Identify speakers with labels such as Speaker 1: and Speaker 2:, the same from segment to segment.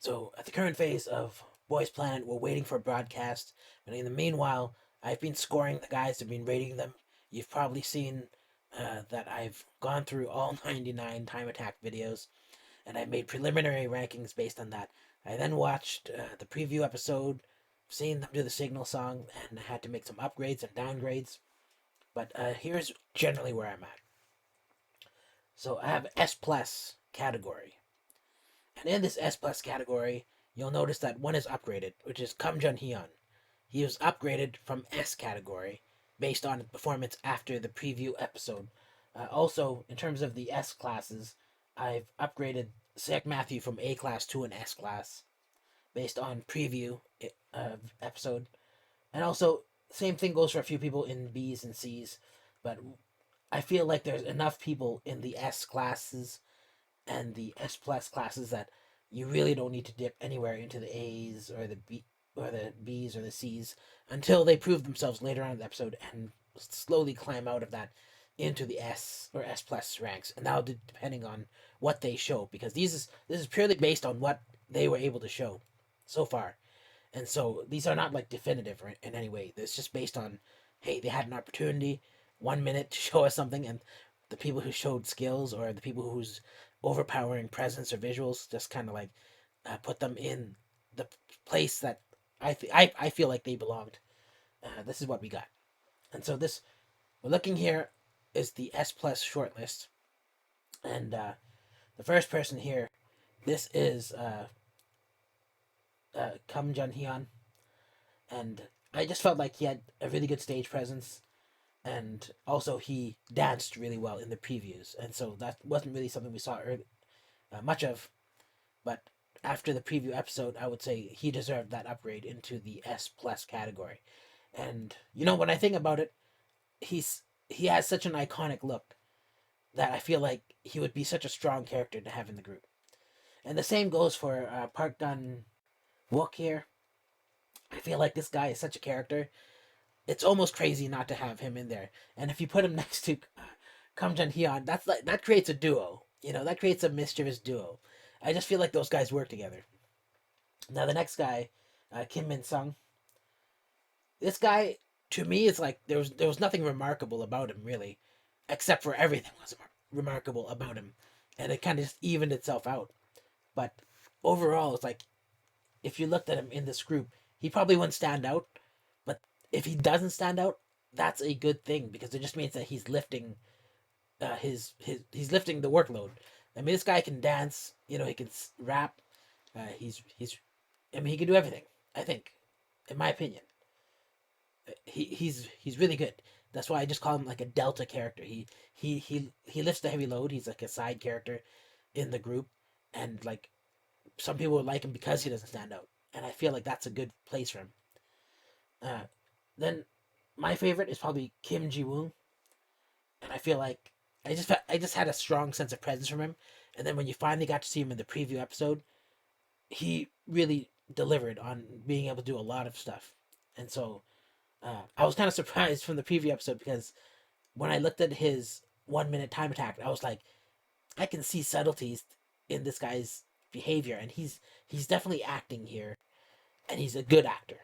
Speaker 1: So, at the current phase of Boys Planet, we're waiting for a broadcast. And in the meanwhile, I've been scoring the guys, I've been rating them. You've probably seen that I've gone through all 99 Time Attack videos, and I made preliminary rankings based on that. I then watched the preview episode, seen them do the signal song, and I had to make some upgrades and downgrades. But here's generally where I'm at. So I have S plus category. And in this S plus category, you'll notice that one is upgraded, which is Kam Jun Hyun. He was upgraded from S category based on performance after the preview episode. Also, in terms of the S classes, I've upgraded Sek Matthew from A class to an S class based on preview episode. And also, same thing goes for a few people in B's and C's, but I feel like there's enough people in the S classes and the S plus classes that you really don't need to dip anywhere into the A's or the B's or the C's until they prove themselves later on in the episode and slowly climb out of that into the S or S plus ranks. And now depending on what they show, because this is purely based on what they were able to show so far. And so these are not like definitive in any way. It's just based on, hey, they had an opportunity, 1 minute to show us something, and the people who showed skills or the people whose overpowering presence or visuals just kind of like put them in the place that I feel like they belonged. This is what we got, and so this we're looking here is the S plus shortlist, and the first person here, this is Kam Jun Hyun, and I just felt like he had a really good stage presence, and also he danced really well in the previews, and so that wasn't really something we saw much of. But after the preview episode, I would say he deserved that upgrade into the S plus category. And when I think about it, he has such an iconic look that I feel like he would be such a strong character to have in the group. And the same goes for Park Gun Wook here. I feel like this guy is such a character. It's almost crazy not to have him in there. And if you put him next to Kam Jun Hyun, that creates a duo. That creates a mischievous duo. I just feel like those guys work together. Now the next guy, Kim Min Sung. This guy, to me, is like there was nothing remarkable about him really, except for everything was remarkable about him, and it kind of just evened itself out. But overall, it's like if you looked at him in this group, he probably wouldn't stand out. But if he doesn't stand out, that's a good thing because it just means that he's lifting he's lifting the workload. I mean, this guy can dance. He can rap. He's I mean, he can do everything. I think, in my opinion, he's really good. That's why I just call him like a Delta character. He lifts the heavy load. He's like a side character in the group, and like some people would like him because he doesn't stand out, and I feel like that's a good place for him. Uh, then my favorite is probably Kim Ji Woon, and I feel like I just had a strong sense of presence from him, and then when you finally got to see him in the preview episode, he really delivered on being able to do a lot of stuff, and so I was kind of surprised from the preview episode because when I looked at his 1 minute time attack, I was like, I can see subtleties in this guy's behavior, and he's definitely acting here, and he's a good actor.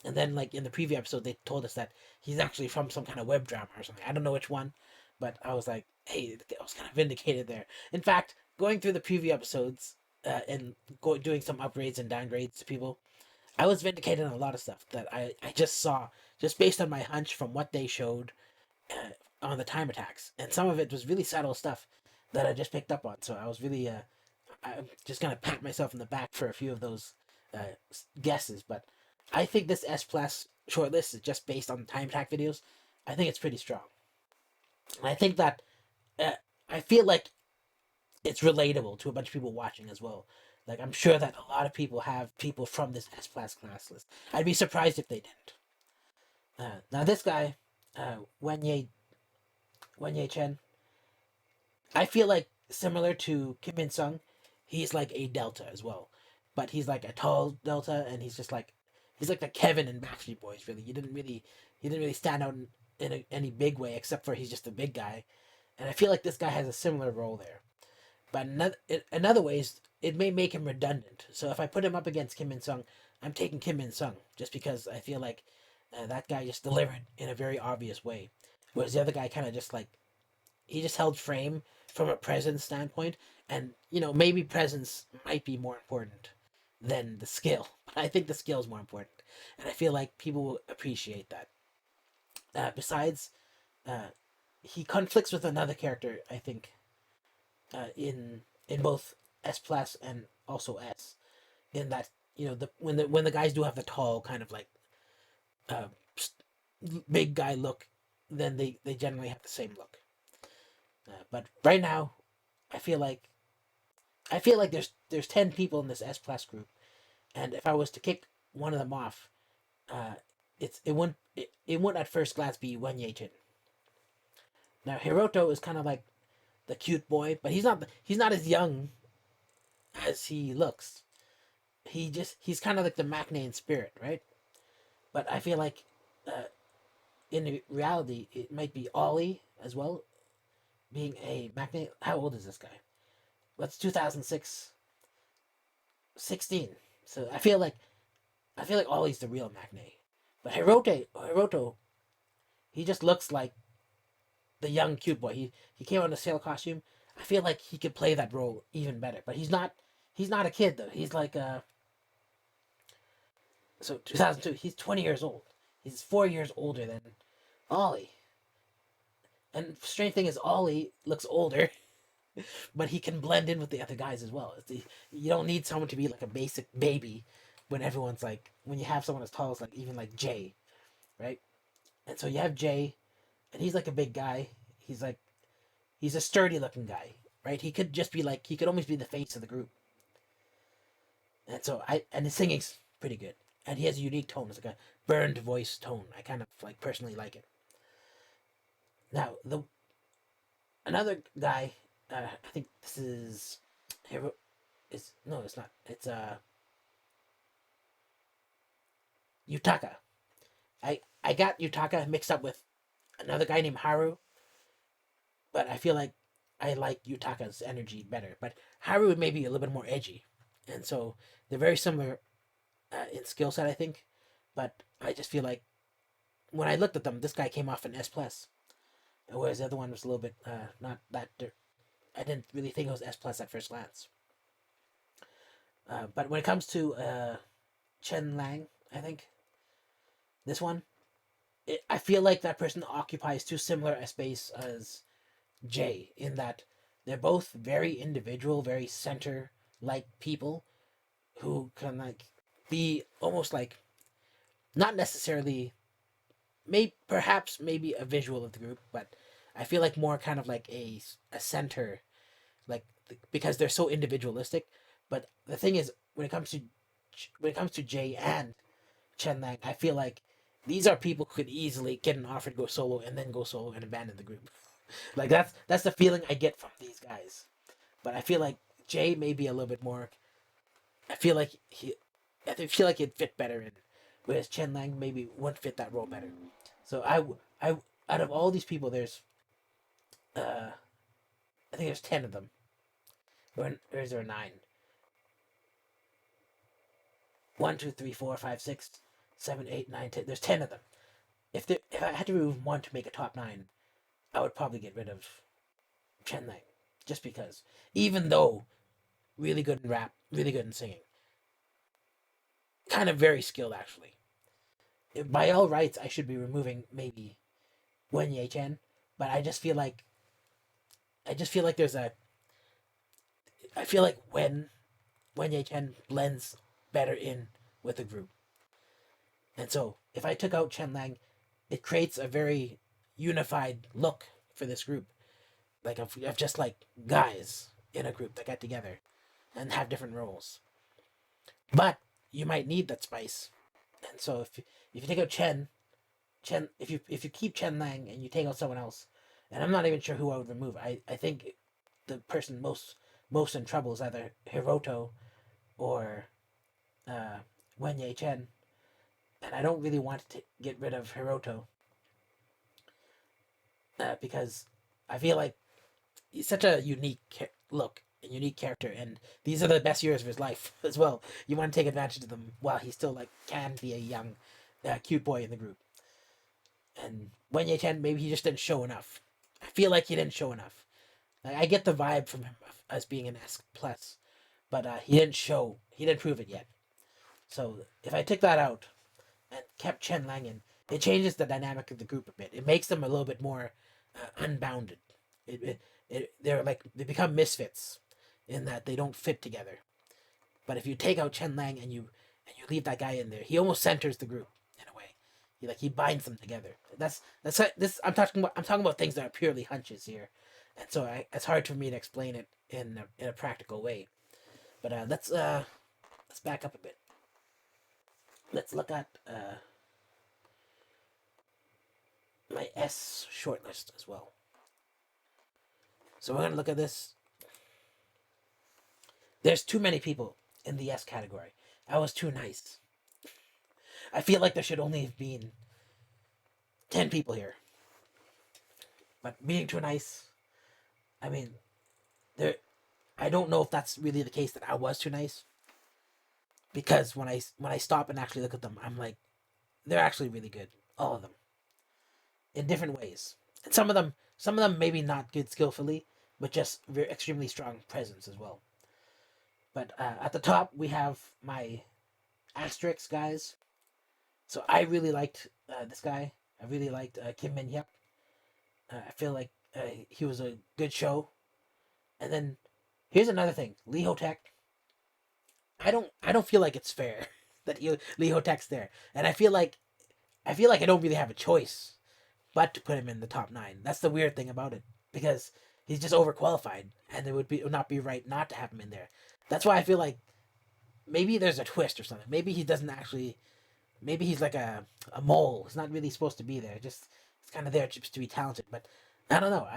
Speaker 1: And then, like in the preview episode, they told us that he's actually from some kind of web drama or something. I don't know which one, but I was like, hey, I was kind of vindicated there. In fact, going through the preview episodes and doing some upgrades and downgrades to people, I was vindicated on a lot of stuff that I just saw just based on my hunch from what they showed on the time attacks. And some of it was really subtle stuff that I just picked up on. So I was really, I'm just going to pat myself in the back for a few of those guesses. But I think this S Plus shortlist is just based on the time attack videos. I think it's pretty strong. And I think that uh, I feel like it's relatable to a bunch of people watching as well. Like I'm sure that a lot of people have people from this S class list. I'd be surprised if they didn't. Now this guy, Wenye Chen, I feel like similar to Kim In Sung, he's like a Delta as well, but he's like a tall Delta, and he's like the Kevin in Backstreet Boys. Really, he didn't really stand out in any big way except for he's just a big guy, and I feel like this guy has a similar role there. But in other ways, it may make him redundant. So if I put him up against Kim In Sung, I'm taking Kim In Sung just because I feel like that guy just delivered in a very obvious way, whereas the other guy kind of just like he just held frame from a presence standpoint, and maybe presence might be more important than the skill, but I think the skill is more important, and I feel like people will appreciate that. Besides, uh, he conflicts with another character. I think in both S plus and also S, in that when the guys do have the tall kind of like uh, big guy look, then they generally have the same look. But right now, I feel like there's 10 people in this S plus group, and if I was to kick one of them off, uh, it wouldn't at first glance be Wen Ye. Now Hiroto is kind of like the cute boy, but he's not as young as he looks. He's kind of like the Maknae in spirit, right? But I feel like uh, in reality it might be Ollie as well, being a Maknae. How old is this guy? What's 2006? 16. So I feel like Ollie's the real Maknae. But Hiroto, he just looks like the young cute boy. He came out in a sail costume. I feel like he could play that role even better. But he's not a kid though. He's like 2002. He's 20 years old. He's 4 years older than Ollie. And strange thing is Ollie looks older, but he can blend in with the other guys as well. You don't need someone to be like a basic baby when you have someone as tall as like even like Jay, right? And so you have Jay, and he's like a big guy. He's a sturdy looking guy, right? He could almost be the face of the group. And his singing's pretty good, and he has a unique tone. It's like a burned voice tone. I kind of like personally like it. Now the another guy, I think this is Hero. Is no, it's not. It's Yutaka. I got Yutaka mixed up with another guy named Haru, but I feel like I like Yutaka's energy better. But Haru may be a little bit more edgy, and so they're very similar in skill set, I think. But I just feel like when I looked at them, this guy came off an S plus, whereas the other one was a little bit not that. I didn't really think it was S plus at first glance. But when it comes to Chen Lang, I think this one, I feel like that person occupies too similar a space as Jay in that they're both very individual, very center like people who can like be almost like not necessarily perhaps maybe a visual of the group, but I feel like more kind of like a center, like because they're so individualistic. But the thing is, when it comes to Jay and Chen Lang, I feel like these are people who could easily get an offer to go solo and then go solo and abandon the group. Like that's the feeling I get from these guys. But I feel like Jay may be a little bit more. I feel like I feel like he'd fit better in, whereas Chen Lang maybe wouldn't fit that role better. So I out of all these people, uh I think there's 10 of them, or is there nine? One, two, three, four, five, six, seven, eight, nine, 10. There's 10 of them. If I had to remove one to make a top nine, I would probably get rid of Chen Lang, just because. Even though really good in rap, really good in singing, kind of very skilled actually. By all rights, I should be removing maybe Wen Ye Chen, but I just feel like there's a. I feel like Wen Ye Chen blends better in with the group, and so if I took out Chen Lang, it creates a very unified look for this group, like of just like guys in a group that get together and have different roles. But you might need that spice, and so if you take out Chen, if you keep Chen Lang and you take out someone else, and I'm not even sure who I would remove. I think the person most in trouble is either Hiroto or uh, Wen Ye Chen, and I don't really want to get rid of Hiroto because I feel like he's such a unique look and unique character, and these are the best years of his life as well. You want to take advantage of them while he still like can be a young, cute boy in the group. And Wen Ye Chen, maybe he just didn't show enough. I feel like he didn't show enough. Like I get the vibe from him as being an S plus, but he didn't show. He didn't prove it yet. So if I took that out and kept Chen Lang in, it changes the dynamic of the group a bit. It makes them a little bit more unbounded. They become misfits in that they don't fit together. But if you take out Chen Lang and you leave that guy in there, he almost centers the group in a way. He binds them together. That's this. I'm talking about things that are purely hunches here, and so it's hard for me to explain it in a practical way. But let's back up a bit. Let's look at my S shortlist as well. So we're gonna look at this. There's too many people in the S category. I was too nice. I feel like there should only have been 10 people here. But being too nice, I mean, there. I don't know if that's really the case that I was too nice. Because when I stop and actually look at them, I'm like, they're actually really good, all of them, in different ways. And some of them maybe not good skillfully, but just extremely strong presence as well. But at the top we have my asterisk guys. So I really liked this guy. I really liked Kim Min Hyuk. I feel like he was a good show. And then here's another thing, Lee Ho Tech. I don't feel like it's fair that Lee Ho Tech's there, and I feel like I don't really have a choice but to put him in the top nine. That's the weird thing about it because he's just overqualified, and it would not be right not to have him in there. That's why I feel like maybe there's a twist or something. Maybe he doesn't actually. Maybe he's like a mole. He's not really supposed to be there. Just it's kind of there just to be talented. But I don't know.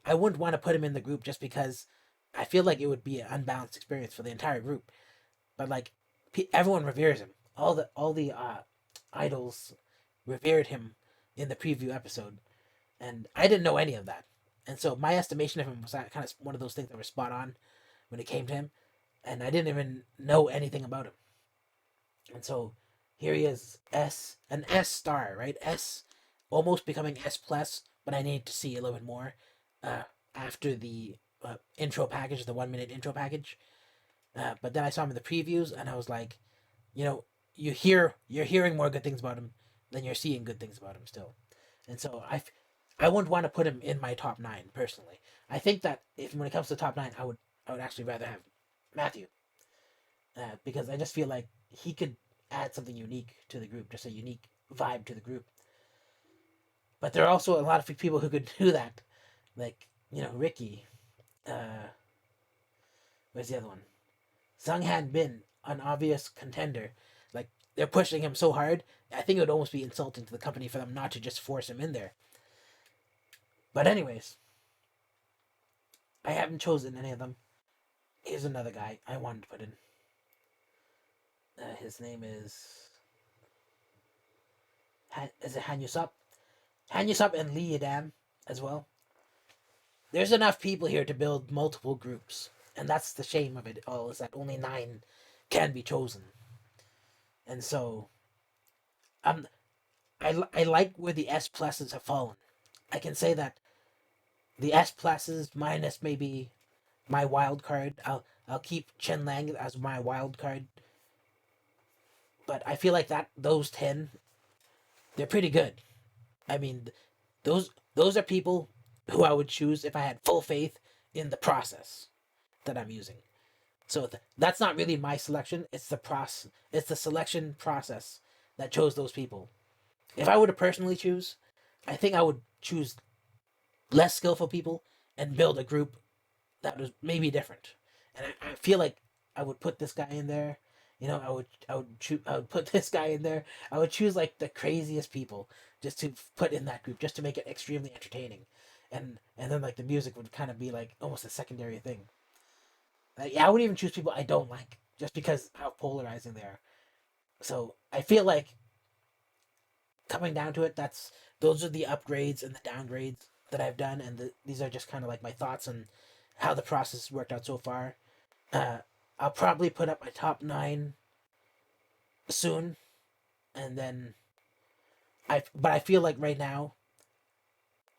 Speaker 1: I wouldn't want to put him in the group just because I feel like it would be an unbalanced experience for the entire group. But like everyone reveres him. All the idols revered him in the preview episode, and I didn't know any of that. And so my estimation of him was kind of one of those things that were spot on when it came to him, and I didn't even know anything about him. And so here he is, an S star, right? S, almost becoming S plus, but I need to see a little bit more uh, after the intro package, the 1 minute intro package. But then I saw him in the previews, and I was like, you know, you're hearing more good things about him than you're seeing good things about him still, and so I wouldn't want to put him in my top nine personally. I think that if when it comes to top nine, I would actually rather have Matthew, because I just feel like he could add something unique to the group, just a unique vibe to the group. But there are also a lot of people who could do that, like Ricky. Uh, where's the other one? Sung Han Bin, an obvious contender. Like they're pushing him so hard. I think it would almost be insulting to the company for them not to just force him in there. But anyways, I haven't chosen any of them. Here's another guy I wanted to put in. His name is it Han Yusop? Han Yusop and Lee Yadam as well. There's enough people here to build multiple groups, and that's the shame of it all, is that only 9 can be chosen. And so I'm I like where the S pluses have fallen. I can say that the S pluses minus maybe my wild card. I'll keep Chen Lang as my wild card, but I feel like that those 10, they're pretty good. I mean, those are people who I would choose if I had full faith in the process that I'm using. So that's not really my selection. It's the selection process that chose those people. If I were to personally choose, I think I would choose less skillful people and build a group that was maybe different. And I feel like I would put this guy in there. I would put this guy in there. I would choose like the craziest people just to put in that group, just to make it extremely entertaining, and then like the music would kind of be like almost a secondary thing. Yeah, I would even choose people I don't like just because how polarizing they are. So I feel like coming down to it, those are the upgrades and the downgrades that I've done, and these are just kind of like my thoughts on how the process worked out so far. Uh, I'll probably put up my top 9 soon, and then but I feel like right now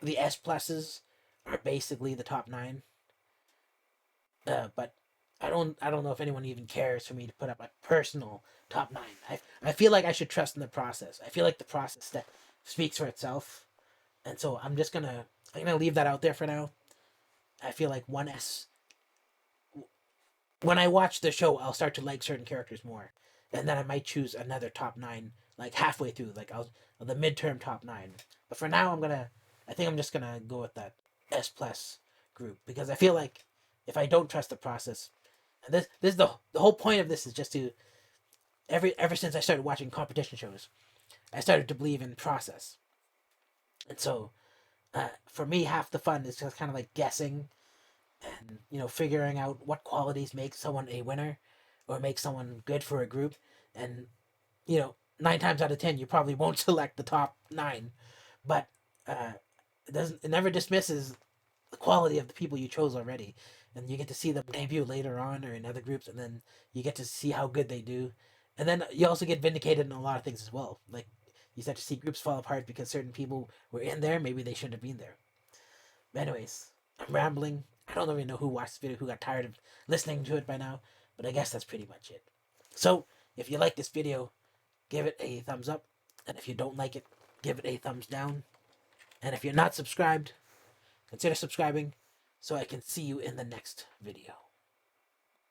Speaker 1: the S pluses are basically the top 9. But I don't know if anyone even cares for me to put up a personal top 9. I feel like I should trust in the process. I feel like the process that speaks for itself, and so I'm gonna leave that out there for now. I feel like 1S, when I watch the show, I'll start to like certain characters more, and then I might choose another top 9 like halfway through, like I'll the midterm top 9. But for now, I think I'm just gonna go with that S plus group because I feel like if I don't trust the process, and this is the whole point of this is just to ever since I started watching competition shows, I started to believe in process, and so for me, half the fun is just kind of like guessing and figuring out what qualities make someone a winner or make someone good for a group. And 9 times out of 10 you probably won't select the top 9, but uh, it never dismisses the quality of the people you chose already, and you get to see them debut later on or in other groups, and then you get to see how good they do, and then you also get vindicated in a lot of things as well. Like you start to see groups fall apart because certain people were in there, maybe they shouldn't have been there. But anyways, I'm rambling. I don't even know who watched the video, who got tired of listening to it by now, but I guess that's pretty much it. So, if you like this video, give it a thumbs up, and if you don't like it, give it a thumbs down. And if you're not subscribed, consider subscribing so I can see you in the next video.